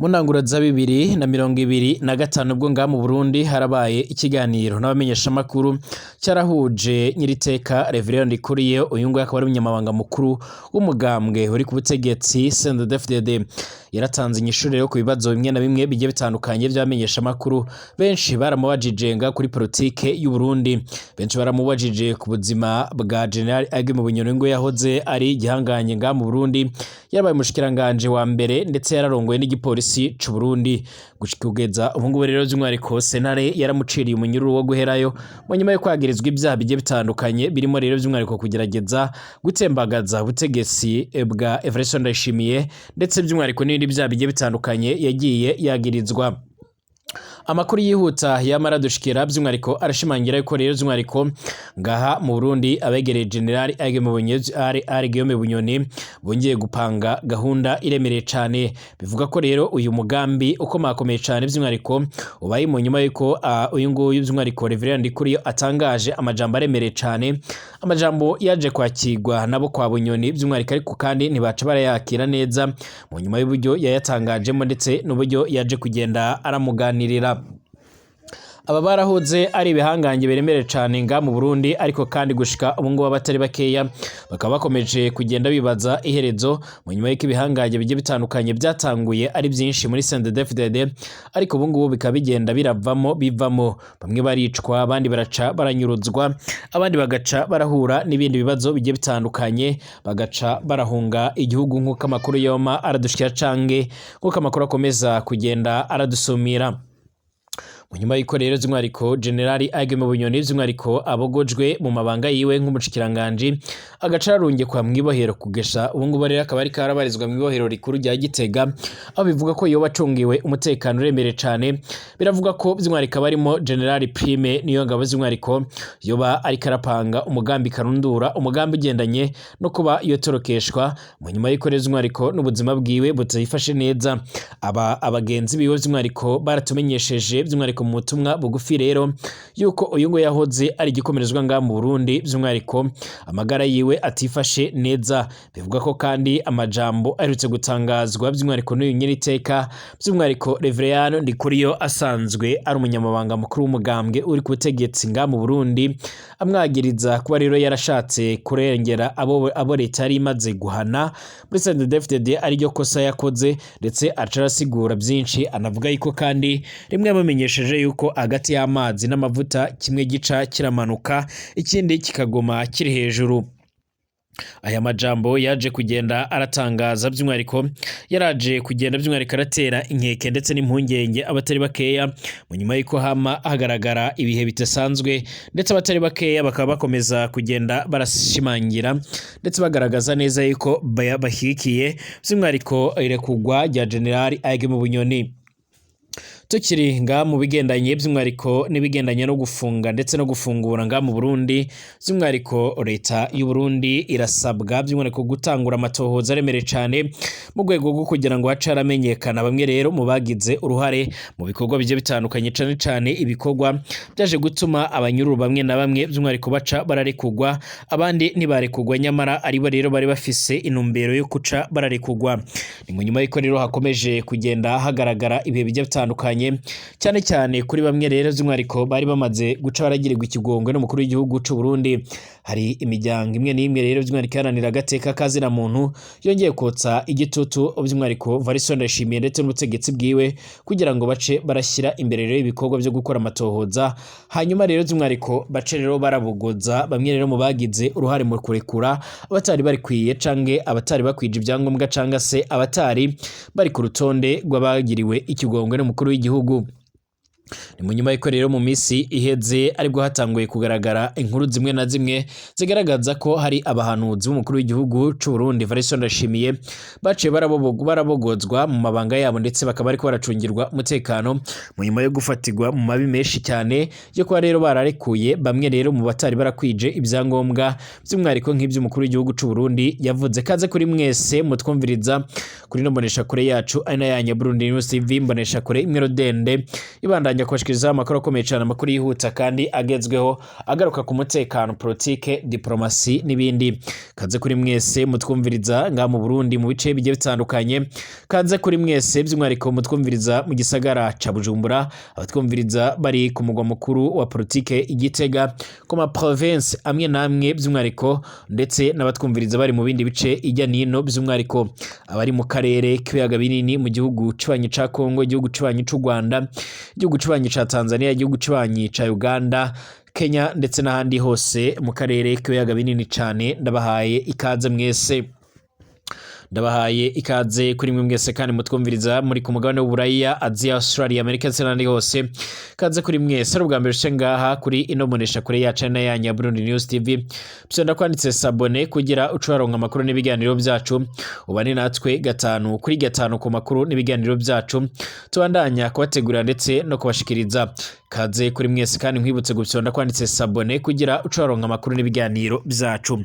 Mu ntanguro za 2025 ubwo ngaha mu Burundi harabaye ikiganiro n'abamenyeshamakuru cyarahuje Nyiriteka Reverien Ndikuriyo, uyu nguyu akaba ari umunyamabanga mukuru w'umugambwe uri ku butegetsi CNDD-FDD. Yaratanze inyishu rero ku bibazo bimwe na bimwe bigiye bitandukanye by'abamenyeshamakuru. Benshi baramubajije kuri politike y'u Burundi, benshi baramubajije ku buzima bwa General Agime Bunyoni ngo yahoze ari gihanganye ngaha mu Burundi, yabaye umushikiranganje wa mbere ndetse yararongoye n'igipolisi c'u Burundi. Kugeza ubu ngubu rero by'umwihariko Senare yaramuciriye umunyururu wo guherayo mu nyuma yo kwagirizwa ibyaha bigiye bitandukanye, birimo rero by'umwihariko kugerageza gutembagaza ubutegetsi bwa Evariste Ndayishimiye, ndetse by'umwihariko n'ibindi byaha bigiye bitandukanye yagiye yagirizwa. Amakuru yihuta yamara dushikira by'umwihariko arashimangira yuko rero by'umwihariko ngaha mu Burundi abegereye General Agime Bunyoni bongeye gupanga gahunda iremereye cyane. Bivuga ko rero uyu mugambi ukomakomeye cyane by'umwihariko ubaye mu nyuma yuko uyu nguyu by'umwihariko Reverien Ndikuriyo atangaje amajambo aremereye cyane, amajambo yaje kwakirwa nabo kwa Bunyoni by'umwihariko, ariko kandi ntibaca barayakira neza mu nyuma y'uburyo yayatangajemo ndetse n'uburyo yaje kugenda aramuganirira. Aba barahoze ari ibihangange beremere cyane nga mu Burundi, ariko kandi gushika ubu ngubu abatari bakeya bakaba bakomeje kugenda bibaza iherezo mu nyuma y'iko ibihangange bigiye bitandukanye byatanguye ari byinshi muri CNDD-FDD, ariko ubu ngubu bikaba bigenda bivamo, bamwe baricwa, abandi baraca baranyuruzwa, abandi bagaca barahura n'ibindi bibazo bigiye bitandukanye, bagaca barahunga igihugu nk'uko amakuru yoma aradushikira cange nk'uko amakuru akomeza kugenda aradusumira. Mu nyuma y'iko rero by'umwihariko General Agime Bunyoni by'umwihariko abogojwe mu mabanga yiwe nk'umushikiranganje, agaca ararungiye kwa mwibohero kugesha ubu ngubu rero akaba ari karabarizwa mu ibohero rikuru rya Gitega, aho bivuga ko yoba acungiwe umutekano uremere cyane. Biravuga ko by'umwihariko barimo General Prime niyo ngabo by'umwihariko yoba ari karapanga umugambi karundura, umugambi ugendanye no kuba yotorokeshwa mu nyuma y'iko rero by'umwihariko n'ubuzima bwiwe butayifashe neza. Abagenzi biwe by'umwihariko baratumenyesheje by'umwihariko mu butumwa bugufi rero yuko uyu ngo yahoze ari igikomerezwa ngaha mu Burundi, by'umwihariko amagara yiwe atifashe neza. Bivuga ko kandi amajambo aherutse gutangazwa by'umwihariko n'uyu Nyiriteka by'umwihariko Reverien Ndikuriyo asanzwe ari umunyamabanga mukuru w'umugambwe uri ku butegetsi ngaha mu Burundi, amwagiriza kuba rero yarashatse kurengera abo leta yari imaze guhana muri CNDD-FDD ari ryo kosa yakoze, ndetse acarasigura byinshi, anavuga yuko kandi rimwe bamenyesheje yuko hagati y'amazi n'amavuta kimwe gica kiramanuka ikindi kikagoma kiri hejuru. Aya majambo yaje kugenda aratangaza by'umwihariko yaraje kugenda by'umwihariko aratera inkeke ndetse n'impungenge abatari bakeya mu nyuma y'iko hama hagaragara ibihe bitasanzwe, ndetse abatari bakeya bakaba bakomeza kugenda barashimangira ndetse bagaragaza neza yuko bashyigikiye by'umwihariko irekugwa rya General Agime Bunyoni. Tukiri nga mu bigendanye by'umwihariko n'ibigendanye no gufunga ndetse no gufungura nga mu Burundi, by'umwihariko leta y'u Burundi irasabwa by'umwihariko gutangura amatohoza aremereye cyane mu rwego rwo kugira ngo hacaramenyekana bamwe rero mu bagize uruhare mu bikorwa bigiye bitandukanye, cyane cyane ibikorwa byaje gutuma abanyururu bamwe na bamwe by'umwihariko baca bararekugwa, abandi ntibarekugwa nyamara aribo rero bari bafise intumbero yo kuca bararekugwa. Ni mu nyuma y'iko rero hakomeje kugenda hagaragara ibihe bigiye bitandukanye, cyane cyane kuri bamwe rero by'umwihariko bari bamaze guca baragirirwa ikigongwe n'umukuru w'igihugu c'u Burundi. Hari imiryango imwe n'imwe rero by'umwihariko iharanira agateka kazina muntu yongeye kotsa igitutu by'umwihariko Evariste Ndayishimiye ndetse n'ubutegetsi bwiwe kugira ngo bace barashyira imbere rero ibikorwa byo gukora amatohoza, hanyuma rero by'umwihariko bace rero barabogoza bamwe rero mu bagize uruhare mu kurekura abatari bari kwiye cange abatari bakwije ibyangombwa canga se abatari bari ku rutonde rw'abagiriwe ikigongwe n'umukuru w'igihugu. Ni mu nyuma y'iko rero mu misi iheze aribwo hatanguye kugaragara inkuru zimwe na zimwe zigaragaza ko hari abahanuzi b'umukuru w'igihugu c'u Burundi Evariste Ndayishimiye baciye barabogozwa mu mabanga yabo, ndetse bakaba ariko baracungirwa umutekano mu nyuma yo gufatirwa mu mabi menshi cyane yo kuba rero bararekuye bamwe rero mu batari barakwije ibyangombwa by'umwihariko nk'iby'umukuru w'igihugu c'u Burundi yavuze. Kaze kuri mwese mutwumviriza kuri no mbonesha kure yacu ari na yanya Burundi News TV, mbonesha kure imwe rodende ibandanya kubandanya kubashikiriza amakuru akomeye cyane, amakuru yihuta kandi agezweho agaruka ku mutekano, politike, diplomasi n'ibindi. Kaze kuri mwese mutwumviriza nga mu Burundi mu bice bigiye bitandukanye, kaze kuri mwese by'umwariko mutwumviriza mu gisagara ca Bujumbura, abatwumviriza bari ku mugwa mukuru wa politike Igitega, ku ma province amwe namwe by'umwariko, ndetse n'abatwumviriza bari mu bindi bice ijya nino by'umwariko, abari mu karere k'ibiyaga binini mu gihugu cibanyi ca Kongo, igihugu cibanyi c'u Rwanda, igihugu cibanyi ca Tanzania, igihugu cibanyi ca Uganda, Kenya ndetse n'ahandi hose mu karere k'ibiyaga binini cane. Ndabahaye ikaze mwese, ndabahaye ikaze kuri mwe mwese kandi mutwumviriza muri ku mugabane w'Uburaya, Asia, Australia, Amerika ndetse n'ahandi hose. Kaze kuri mwese ari ubwa mbere uce ngaha kuri ino mbonesha kure ya channel yanyu ya Burundi News TV, byonda kwanditse sabone kugira ucaronka amakuru n'ibiganiro byacu, ubane natwe gatanu kuri gatanu ku makuru n'ibiganiro byacu tubandanya kubategurira ndetse no kubashikiriza. Kaze kuri mwese kandi nkwibutse gupyonda kwanditse sabone kugira ucaronka amakuru n'ibiganiro byacu.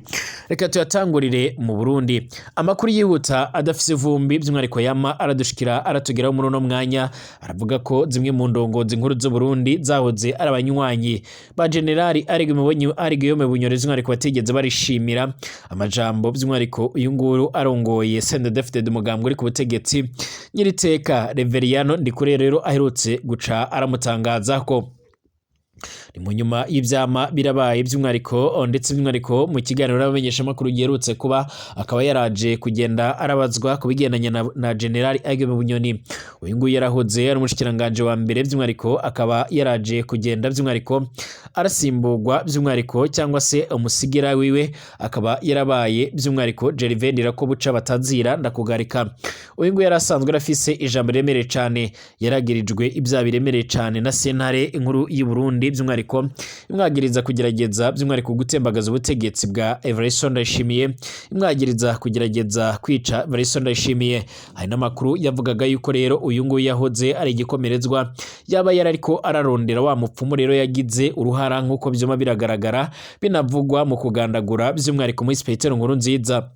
Reka tuyatangurire mu Burundi. Amakuru yihuta adafise ivumbi by'umwariko yama aradushikira aratugeraho muri uno mwanya, aravuga ko zimwe mu ndongozi nkuru z'u Burundi zahoze ari abanywanyi ba Generali Guillaume Bunyoni by'umwariko batigeze barishimira amajambo by'umwariko uyu nguru arongoye CNDD-FDD umugambwe uri ku butegetsi Nyiriteka Reveriyano Ndikuriyo rero aherutse guca aramutangaza ko ni mu nyuma y'ivyama birabaye by'umwariko, ndetse by'umwariko mu kiganiro n'abamenyesha makuru giherutse kuba akaba yaraje kugenda arabazwa ku bigendanye na General Guillaume Bunyoni. Uyu nguyu yarahoze ari umushikiranganje wa mbere by'umwariko, akaba yaraje kugenda by'umwariko arasimburwa by'umwariko cyangwa se umusigira wiwe akaba yarabaye by'umwariko Gervais Ndirakobuca batazira ndakugarika. Uyu nguyu yarasanzwe arafise ijambo remereye cyane, yaragirijwe ibyaha biremereye cyane na sentare inkuru y'u Burundi by'umwariko imwagiriza kugerageza by'umwariko gutembagaza ubutegetsi bwa Evariste Ndayishimiye, imwagiriza kugerageza kwica Evariste Ndayishimiye. Hari n'amakuru yavugaga yuko rero uyu nguyu yahoze ari igikomerezwa, yaba yarariko ararondera wa mupfumu rero yagize uruhara nk'uko byuma biragaragara binavugwa mu kugandagura by'umwariko muri Petero Nkurunziza.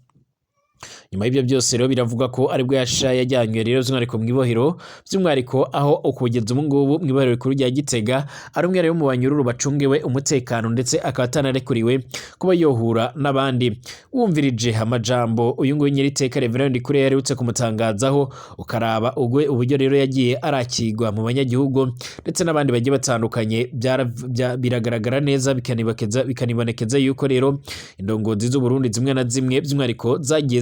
Nyuma y'ibyo byose rero biravuga ko aribwo yajyanywe rero by'umwariko mw'ibohero by'umwariko, aho ukugeza ngubu mw'ibohero rikuru rya Gitega ari umwe rero mu banyururu bacungewe umutekano, ndetse akaba atanarekuriwe kuba yohura n'abandi. Wumvirije amajambo uyu nguyu Nyiriteka Reverend Ndikuriyo yarutse kumutangazaho, ukaraba uburyo rero yagiye arakigwa mu banyagihugu ndetse n'abandi bagiye batandukanye, biragaragara neza bikanibonekeza yuko rero indongozi z'u Burundi zimwe na zimwe by'umwariko zagiye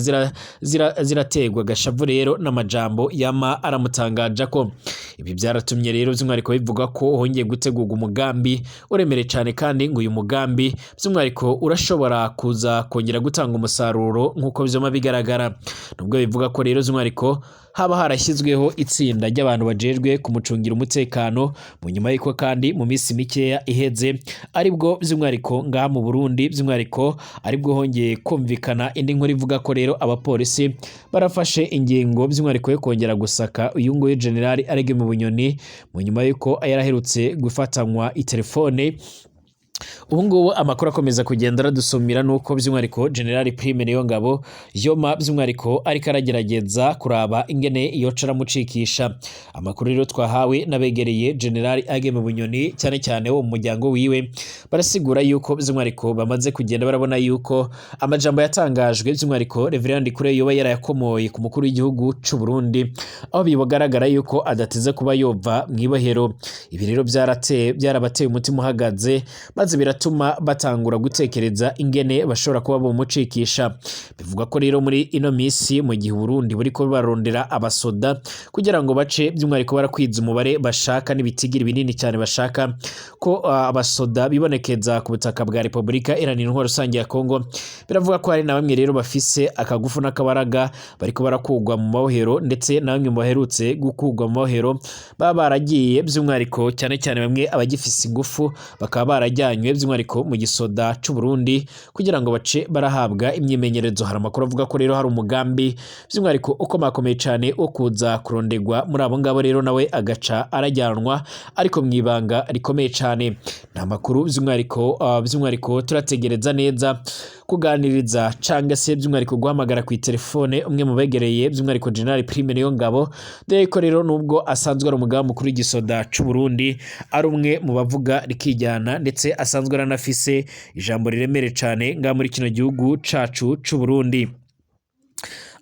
zirategwa gashavu rero n'amajambo yama aramutangaja ko. Ibi byaratumye rero by'umwariko bivuga ko hongeye gutegurwa umugambi uremere cyane, kandi ngo uyu mugambi by'umwariko urashobora kuza kongera gutanga umusaruro nk'uko bizoma bigaragara. Nubwo bivuga ko rero by'umwariko haba harashyizweho itsinda ry'abantu bajejwe kumucungira umutekano, mu nyuma y'uko kandi mu minsi mikeya iheze aribwo by'umwariko ngaha mu Burundi by'umwariko aribwo hongeye kumvikana indi nkuru ivuga ko rero abapolisi barafashe ingingo by'umwariko yo kongera gusaka uyu nguyu General Guillaume Bunyoni, mu nyuma y'uko yaraherutse gufatanywa itelefone. Ubu ngubu amakuru akomeza kugenda aradusumira nuko by'umwariko General Prime Niyongabo Yoma by'umwariko ariko aragerageza kuraba ingene iyo caramucikisha. Amakuru rero twahawe nabegereye General Guillaume Bunyoni cyane cyane wo mu muryango wiwe, barasigura yuko by'umwariko bamaze kugenda barabona yuko amajambo yatangajwe by'umwariko Reverend Ndikuriyo yoba yarayakomoye ku mukuru w'igihugu c'u Burundi, aho bibagaragara yuko adateze kuba yova mw'ibohero. Ibi rero byarabateye umutima uhagaze, maze biratuma batangura gutekereza ingene bashobora kuba bomucikisha. Bivuga ko rero muri ino misi mu gihe Burundi buriko barondera abasoda kugira ngo bace by'umwariko barakwiza umubare bashaka n'ibitigiri binini cyane bashaka ko abasoda bibonekeza ku butaka bwa Repubulika Iharanira Intwaro Rusange ya Kongo. Biravuga ko hari na bamwe rero bafise akagufu n'akabaraga bariko barakugwa mu mabohero, ndetse na bamwe mu baherutse gukugwa mu mabohero baba baragiye by'umwariko cyane cyane bamwe abagifise ingufu bakaba barajyanye bajanywe by'umwihariko mu gisoda c'u Burundi kugira ngo bace barahabwa imyimenyerezo. Hari amakuru avuga ko rero hari umugambi by'umwihariko ukomakomeye cyane wo kuza kurondegwa muri abo ngabo rero nawe agaca arajyanwa ariko mwibanga rikomeye cyane. Nta makuru by'umwihariko turategereza neza kuganiriza canga se by'umwihariko guhamagara ku telefone umwe mu begereye by'umwihariko General Prime Niyongabo, dore ko rero nubwo asanzwe ari umugambi mukuru w'igisoda c'u Burundi ari umwe mu bavuga rikijyana ndetse asanzwe aranafise ijambo riremere cyane nga muri kino gihugu cacu c'u Burundi.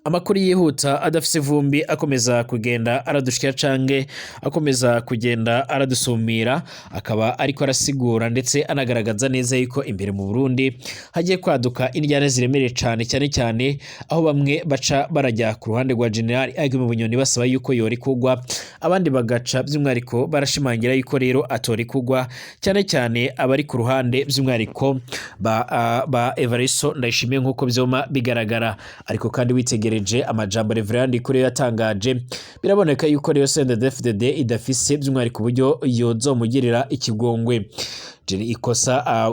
Amakuru yihuta adafise vumbi akomeza kugenda aradushikira cange akomeza kugenda aradusumira, akaba ariko arasigura ndetse anagaragaza neza yuko imbere mu Burundi hagiye kwaduka indyane ziremereye cyane cyane aho bamwe baca barajya ku ruhande rwa General Agime Bunyoni basaba yuko yori kugwa, abandi bagaca by'umwihariko barashimangira yuko rero atori kugwa, cyane abari ku ruhande by'umwihariko ba Evaristo Ndayishimiye nk'uko byoma bigaragara. Ariko kandi witegere amajambo Reverend Ndikuriyo yatangaje, biraboneka yuko rero CNDD-FDD idafise by'umwihariko uburyo yozomugirira ikigongwe.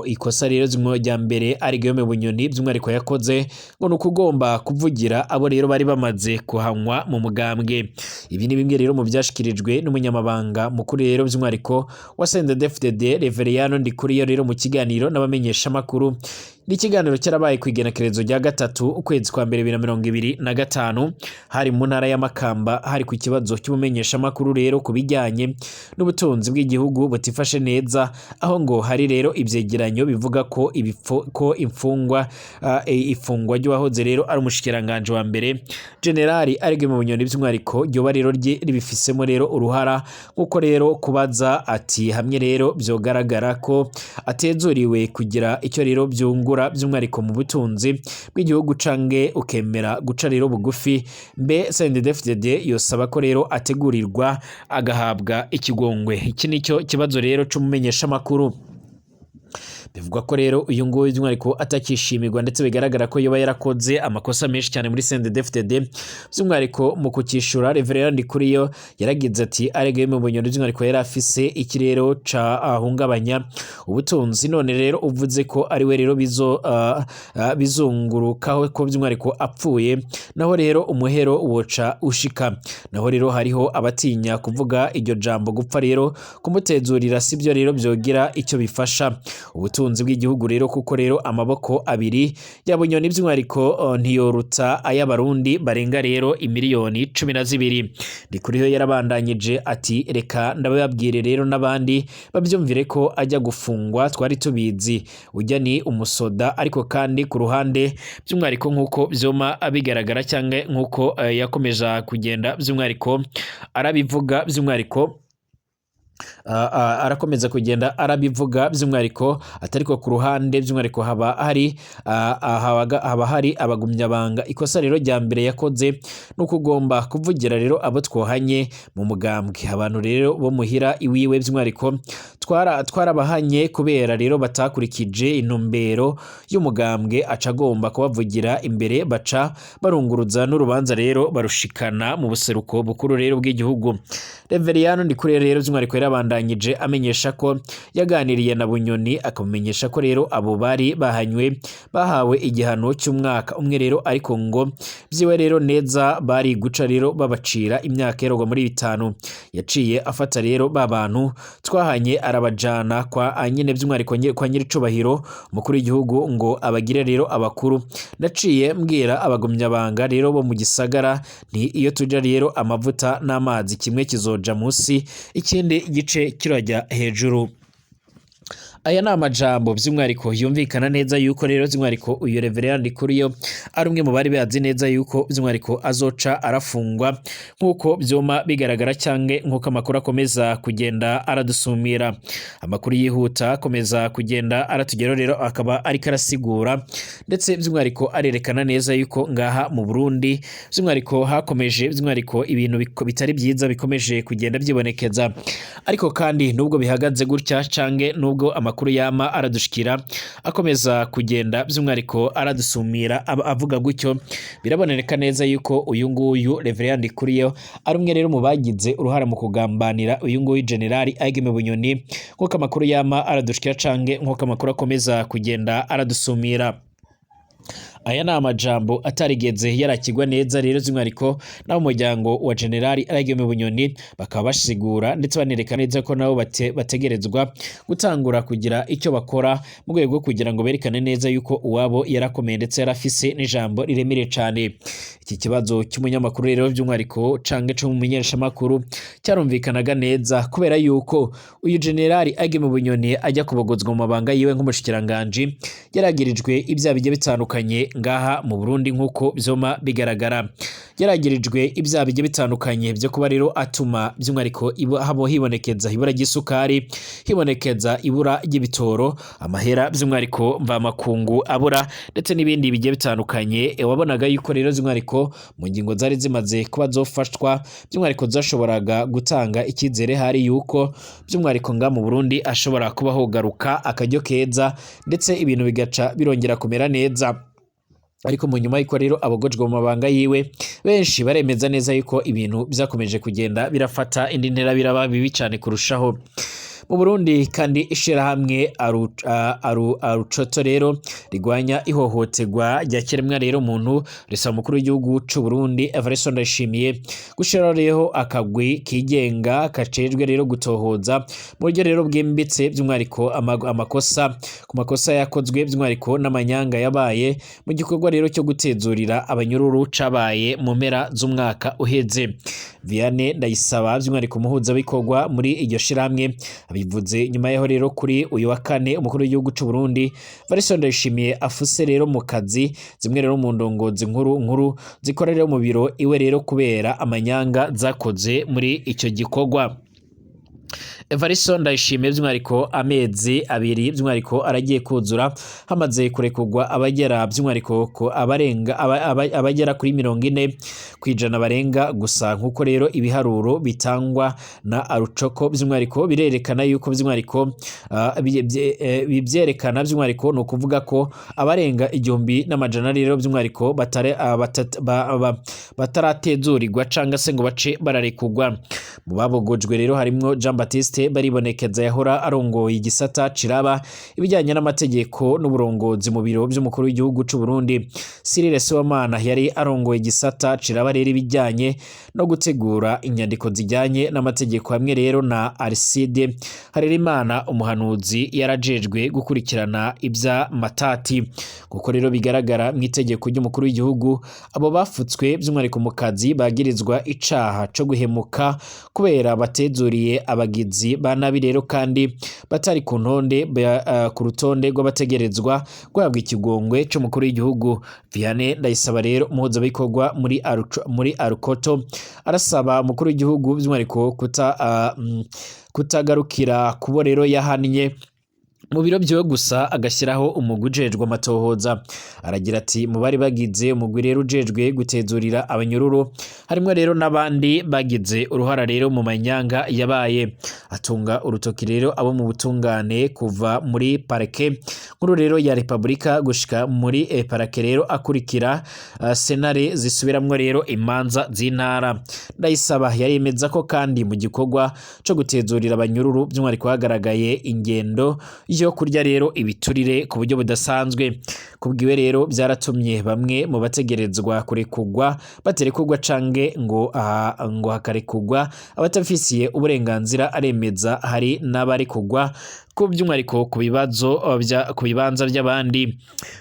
Ikosa rero zimwe rya mbere ari Guillaume Bunyoni by'umwihariko yakoze ngo nukugomba kuvugira abo rero bari bamaze kuhanwa mu mugambwe. Ibi ni bimwe rero mu byashikirijwe n'umunyamabanga mukuru rero by'umwihariko wa CNDD-FDD Reverend Ndikuriyo rero mu kiganiro n'abamenyesha makuru. Ni ikiganiro cyarabaye ku igenekerezo rya 3 ukwezi kwa mbere 2025 hari mu ntara ya Makamba, hari ku kibazo cy'umumenyesha makuru rero kubijyanye n'ubutunzi bw'igihugu butifashe neza, aho ngo hari rero ibyegeranyo bivuga ko ifungwa ry'uwahoze rero ari umushikiranganje wa mbere General Agime Bunyoni by'umwihariko ryo rero ribifisemo rero uruhara, nkuko rero kubaza ati hamwe rero byogaragara ko atezuriwe kugira icyo rero byungura by'umwihariko mu butunzi bw'igihugu cange ukemera guca rero bugufi, mbe CNDD-FDD yosaba ko rero ategurirwa agahabwa ikigongwe. Iki nicyo kibazo rero c'umumenyesha makuru. Bivugwa ko rero uyu nguyu by'umwihariko atakishimirwa ndetse bigaragara ko yoba yarakoze amakosa menshi cyane muri CNDD-FDD by'umwihariko mu kukishura. Reverend Ndikuriyo yaragize ati arege mu Bunyoni by'umwihariko yari afise ikirero ca ahungabanya ubutunzi, none rero uvuze ko ari we rero bizungurukaho ko by'umwihariko apfuye naho rero umuhero woca ushika. Naho rero hariho abatinya kuvuga iryo jambo gupfa rero kumutezurira sibyo rero byogira icyo bifasha ubutunzi bw'igihugu rero, kuko rero amaboko abiri ya Bunyoni by'umwihariko ntiyoruta ay'abarundi barenga rero imiliyoni 12. Ndikuriyo yarabandanyije ati reka ndababwire rero n'abandi babyumvire ko ajya gufungwa twari tubizi, ujya ni umusoda ariko kandi ku ruhande by'umwihariko nk'uko byoma abigaragara cyangwa nk'uko yakomeje kugenda by'umwihariko arabivuga by'umwihariko arakomeza kugenda arabivuga by'umwihariko atariko ku ruhande by'umwihariko haba hari abagumyabanga. Ikosa rero rya mbere yakoze nuko ugomba kuvugira rero abo twohanye mu mugambwe. Abantu rero bo muhira iwiwe by'umwihariko twarabahanye kubera rero batakurikije intumbero y'umugambwe, aca agomba kubavugira imbere, baca barunguruza n'urubanza rero barushikana mu buseruko bukuru rero bw'igihugu. Reverend Ndikuriyo rero by'umwihariko yarabandanyije amenyesha ko yaganiriye na Bunyoni akamumenyesha ko rero abo bari bahanywe bahawe igihano cy'umwaka umwe rero, ariko ngo byiwe rero neza bari guca rero babacira imyaka yerogwa muri 5. Yaciye afata rero babantu twahanye arabajana kwa nyine by'umwihariko kwa nyiricubahiro umukuru w'igihugu ngo abagire rero abakuru. Naciye mbwira abagumyabanga rero bo mu gisagara ni iyo tuja rero amavuta n'amazi kimwe kizoja musi ikindi gice kirajya hejuru. Aya ni amajambo by'umwihariko yumvikana neza yuko rero by'umwihariko uyu Reverend Ndikuriyo ari umwe mu bari bazi neza yuko by'umwihariko azoca arafungwa nk'uko byoma bigaragara cyangwa nk'uko amakuru akomeza kugenda aradusumira. Amakuru yihuta akomeza kugenda aratugeraho rero akaba ariko arasigura ndetse by'umwihariko arerekana neza yuko ngaha mu Burundi by'umwihariko hakomeje by'umwihariko ibintu bitari byiza bikomeje kugenda byibonekeza. Ariko kandi nubwo bihagaze gutya cange nubwo amakuru yama aradushikira akomeza kugenda by'umwariko aradusumira avuga gutyo biraboneka neza yuko uyu nguyu Reverend Ndikuriyo ari umwe rero mu bagize uruhara mu kugambanira uyu nguyu General Agime Bunyoni nk'uko amakuru yama aradushikira canke nk'uko amakuru akomeza kugenda aradusumira. Aya ni amajambo atarigeze yarakigwa neza rero z'umwariko naho umuryango wa General Agime Bunyoni bakaba basigura ndetse banerekana neza ko nabo bategerezwa gutangura kugira icyo bakora mu rwego kugira ngo berekane neza yuko uwabo yarakomeye ndetse yarafise n'ijambo riremire cyane. Iki kibazo cy'umunyamakuru rero by'umwariko canke cyo mu menyeshamakuru cyarumvikanaga neza kubera yuko uyu General Agime Bunyoni ajya kubogozwa mu mabanga yiwe nk'umushikiranganje yaragirijwe ibyaha bigiye bitandukanye ngaha mu Burundi nk'uko byoma bigaragara. Yaragirijwe ibyaha bigiye bitandukanye byo kuba rero atuma by'umwariko habo hibonekeza ibura ry'isukari, hibonekeza ibura ry'ibitoro, amahera by'umwariko mva makungu abura ndetse n'ibindi bigiye bitandukanye. Wabonaga yuko rero by'umwariko mu ngingo zari zimaze kuba zofashwa by'umwariko zashoboraga gutanga ikizere hari yuko by'umwariko nga mu Burundi ashobora kuba hogaruka akajyo keza ndetse ibintu bigaca birongera kumera neza. Ariko mu nyuma y'iko rero abogojwe mu mabanga yiwe benshi baremeza neza yuko ibintu byakomeje kugenda birafata indi ntera biraba bibi cyane kurushaho mu Burundi. Kandi ishirahamwe arucoto rero rigwanya ihohoterwa rya kiremwa rero muntu risa mukuru w'igihugu c'u Burundi Evariste Ndayishimiye gushira rero akagwi kigenga kacejwe rero gutohoza mu buryo rero bwimbitse by'umwariko amakosa ku makosa yakozwe by'umwariko n'amanyanga yabaye mu gikorwa rero cyo gutezurira abanyururu cabaye mu mpera z'umwaka uheze. Vianney Ndayisaba by'umwariko muhuza bikorwa muri iryo shiramwe bivuze nyuma yaho rero kuri uyu wa kane umukuru w'igihugu c'u Burundi Evariste Ndayishimiye afuse rero mu kazi zimwe rero mu ndongozi nkuru zikorera mu biro iwe rero kubera amanyanga zakoze muri icyo gikorwa. Evariste Ndayishimiye by'umwariko amezi abiri by'umwariko aragiye kuzura hamaze kurekugwa abagera by'umwariko ko abagera kuri 40 kwijana barenga gusa nkuko rero ibiharuro bitangwa na Arucoko by'umwariko birerekana yuko by'umwariko bibyerekana by'umwariko no kuvuga ko abarenga 1,000 rero by'umwariko bataratezurirwa canga se ngo bace bararekugwa. Mu babogojwe rero harimo Jean Baptiste baribonekeza yahora arongoye igisata ciraba ibijyanye n'amategeko n'uburongozi mu biro by'umukuru w'igihugu c'u Burundi. Cyril Sibomana yari arongoye igisata ciraba rero ibijyanye no gutegura inyandiko zijyanye n'amategeko hamwe rero na Aristide Harerimana umuhanuzi yarajejwe gukurikirana ibya matati. Kuko rero bigaragara mu itegeko ry'umukuru w'igihugu abo bafutswe by'umwariko mu kazi bagirizwa icaha co guhemuka kubera batezuriye abagizi banabi rero kandi batari ku ntonde ku rutonde rw'abategerezwa guhabwa ikigongwe c'umukuru w'igihugu. Vianney Ndayisaba rero umuhuza bikorwa muri Arukoto arasaba umukuru w'igihugu by'umwariko kutagarukira kubo rero yahannye mu biro byo gusa agashyiraho umugwi ujejwe amatohoza. Aragira ati mu bari bagize umugwi rero ujejwe gutezurira abanyururu harimo rero n'abandi bagize uruhara rero mu manyanga yabaye. Atunga urutoki rero abo mu butungane kuva muri parke nkuru rero ya Republika gushika muri parke rero akurikira senare zisubiramwo rero imanza z'intara. Ndayisaba yaremeza ko kandi mu gikorwa cyo gutezurira abanyururu by'umwariko hagaragaye ingendo yo kurya rero ibiturire ku buryo budasanzwe. Kubwiwe rero byaratumye bamwe mu bategerezwa kurekugwa baterekugwa cange ngo hakarekugwa abatafisiye uburenganzira. Aremeza hari n'abari kugwa ku by'umwariko ku bibanza by'abandi.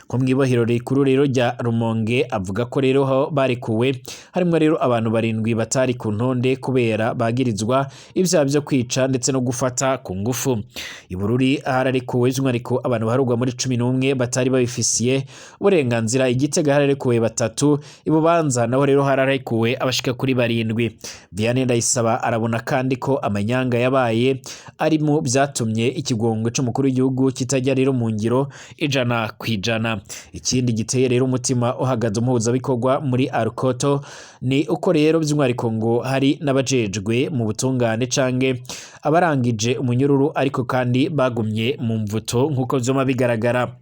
Ku mwibohero rikuru rero rya Rumonge avuga ko rero ho barekuwe harimo rero abantu 7 batari ku ntonde kubera bagirizwa ibyaha byo kwica ndetse no gufata ku ngufu. Ibururi hararekuwe by'umwariko abantu baharugwa muri 11 batari babifisiye Rumonge uburenganzira. Igitega hararekuwe batatu, Ibubanza naho rero hararekuwe abashika kuri 7. Vianney Ndayisaba arabona kandi ko amanyanga yabaye ari mu byatumye ikigongwe c'umukuru w'igihugu kitajya rero mu ngiro 100%. Ikindi giteye rero umutima uhagaze umuhuza bikorwa muri Arukoto ni uko rero by'umwariko ngo hari n'abajejwe mu butungane canke abarangije umunyururu ariko kandi bagumye mu mvuto nkuko vyoma bigaragara.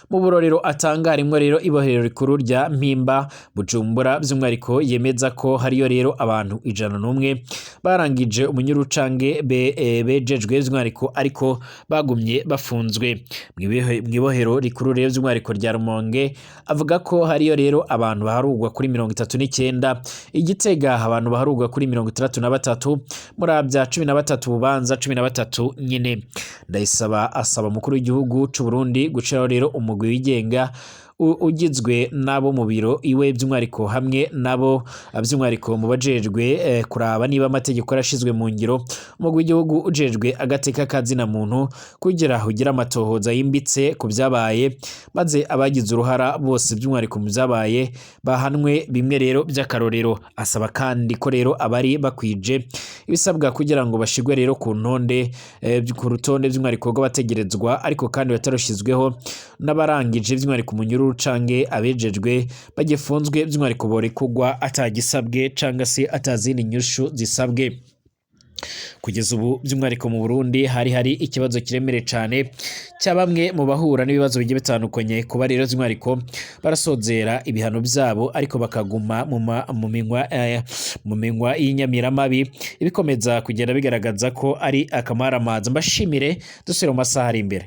Mu burorero atanga harimwo rero ibohero rikuru rya Mpimba Bujumbura, by'umwariko yemeza ko hariyo rero abantu 101 barangije umunyuru cange bejejwe by'umwariko ariko bagumye bafunzwe. Mwibohero rikuru rero by'umwariko rya Rumonge avuga ko hariyo rero abantu baharugwa kuri 39, Igitega abantu baharugwa kuri 63, Muravya 13, Bubanza 13 nyene. Ndayisaba asaba mukuru w'igihugu c'u Burundi guciraho rero umugwi wigenga ugizwe nabo mu biro iwe by'umwariko hamwe nabo by'umwariko mu bajejwe kuraba niba amategeko yarashizwe mu ngiro. Umugwi w'igihugu ujejwe agateka kazina muntu kugira ugira amatohoza yimbitse ku byabaye, maze abagize uruhara bose by'umwariko mu byabaye bahanwe bimwe rero by'akarorero. Asaba kandi ko rero abari bakwije ibisabwa kugira ngo bashigwe rero ku ntonde ku rutonde by'umwariko rw'abategerezwa ariko kandi bataroshizweho n'abarangije by'umwariko mu nyuru cange abejejwe bagifunzwe by'umwariko borekugwa atagisabwe canga se atazindi nyushu zisabwe. Kugeza ubu by'umwariko mu Burundi hari ikibazo kiremere cane cya bamwe mu bahura n'ibibazo bigiye bitandukanye kuba rero by'umwariko barasozera ibihano byabo ariko bakaguma mu minwa y'inyamiramabi, ibikomeza kugenda bigaragaza ko ari akamaramaza. Mbashimire dusubira mu masaha ari imbere.